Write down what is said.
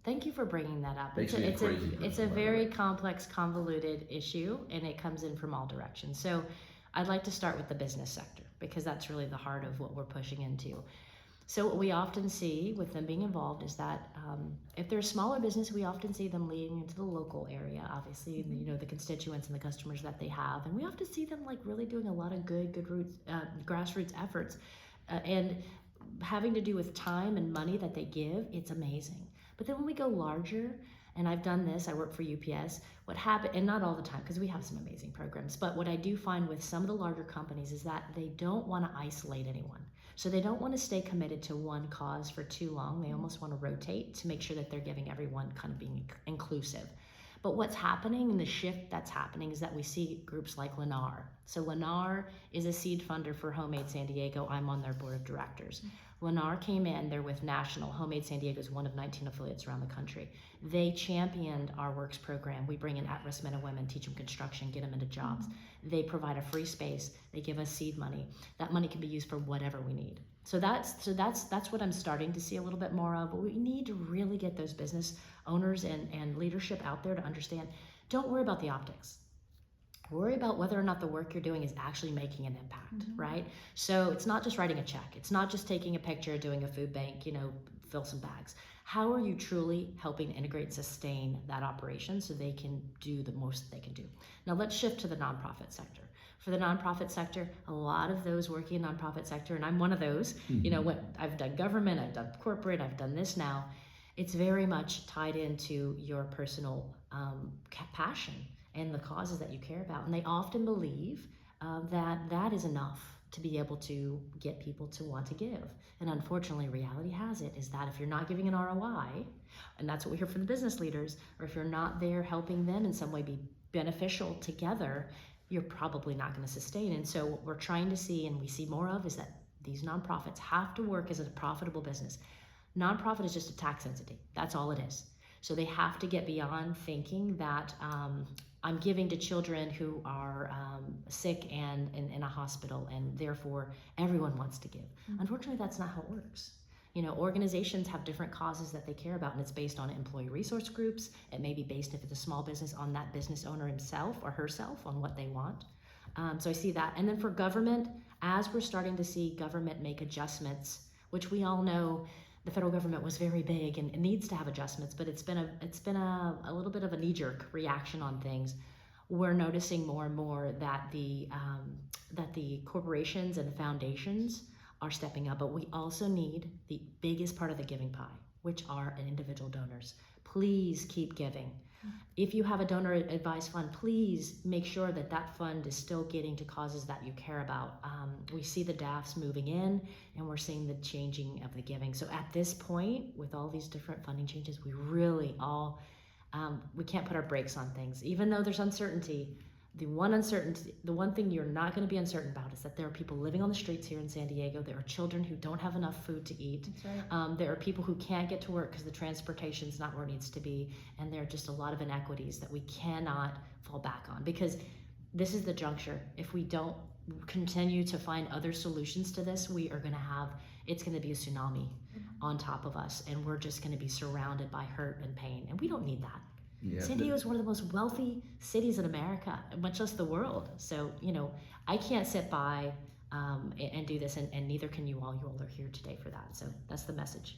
Thank you for bringing that up. Makes me a crazy person, It's a by the very way. complex, convoluted issue, and it comes in from all directions. So I'd like to start with the business sector, because that's really the heart of what we're pushing into. So what we often see with them being involved is that if they're a smaller business, we often see them leading into the local area, obviously, you know, the constituents and the customers that they have. And we often see them like really doing a lot of good roots, grassroots efforts, and having to do with time and money that they give. It's amazing. But then when we go larger, and I've done this, I work for UPS, what happened, and not all the time, because we have some amazing programs, but what I do find with some of the larger companies is that they don't want to isolate anyone. So they don't want to stay committed to one cause for too long. They almost want to rotate to make sure that they're giving everyone kind of being inclusive. But what's happening, and the shift that's happening, is that we see groups like Lennar. So Lennar is a seed funder for Homemade San Diego. I'm on their board of directors. Lennar came in, they're with National. Homemade San Diego is one of 19 affiliates around the country. They championed our Works program. We bring in at-risk men and women, teach them construction, get them into jobs. They provide a free space. They give us seed money. That money can be used for whatever we need. So that's what I'm starting to see a little bit more of. But we need to really get those business owners and leadership out there to understand, don't worry about the optics. Worry about whether or not the work you're doing is actually making an impact, right? So it's not just writing a check. It's not just taking a picture, doing a food bank, you know, fill some bags. How are you truly helping integrate and sustain that operation so they can do the most they can do? Now let's shift to the nonprofit sector. For the nonprofit sector, a lot of those working in nonprofit sector, and I'm one of those, you know, I've done government, I've done corporate, I've done this now. It's very much tied into your personal passion and the causes that you care about. And they often believe that is enough to be able to get people to want to give. And unfortunately, reality has it is that if you're not giving an ROI, and that's what we hear from the business leaders, or if you're not there helping them in some way be beneficial together, you're probably not going to sustain. And so what we're trying to see, and we see more of, is that these nonprofits have to work as a profitable business. Nonprofit is just a tax entity. That's all it is. So they have to get beyond thinking that I'm giving to children who are sick and in a hospital, and therefore everyone wants to give. Unfortunately, that's not how it works. You know, organizations have different causes that they care about, and it's based on employee resource groups. It may be based, if it's a small business, on that business owner himself or herself, on what they want. So I see that. And then for government, as we're starting to see government make adjustments, which we all know the federal government was very big and it needs to have adjustments, but it's been a little bit of a knee-jerk reaction on things. We're noticing more and more that the corporations and the foundations are stepping up, but we also need the biggest part of the giving pie, which are individual donors. Please keep giving. If you have a donor advised fund, please make sure that that fund is still getting to causes that you care about. We see the DAFs moving in, and we're seeing the changing of the giving. So at this point, with all these different funding changes, we really we can't put our brakes on things. Even though there's uncertainty, the one thing you're not going to be uncertain about is that there are people living on the streets here in San Diego. There are children who don't have enough food to eat. That's right. There are people who can't get to work because the transportation's not where it needs to be. And there are just a lot of inequities that we cannot fall back on, because this is the juncture. If we don't continue to find other solutions to this, it's going to be a tsunami on top of us. And we're just going to be surrounded by hurt and pain. And we don't need that. Yeah, San Diego is one of the most wealthy cities in America, much less the world. So, you know, I can't sit by and do this, and neither can you all. You all are here today for that. So that's the message.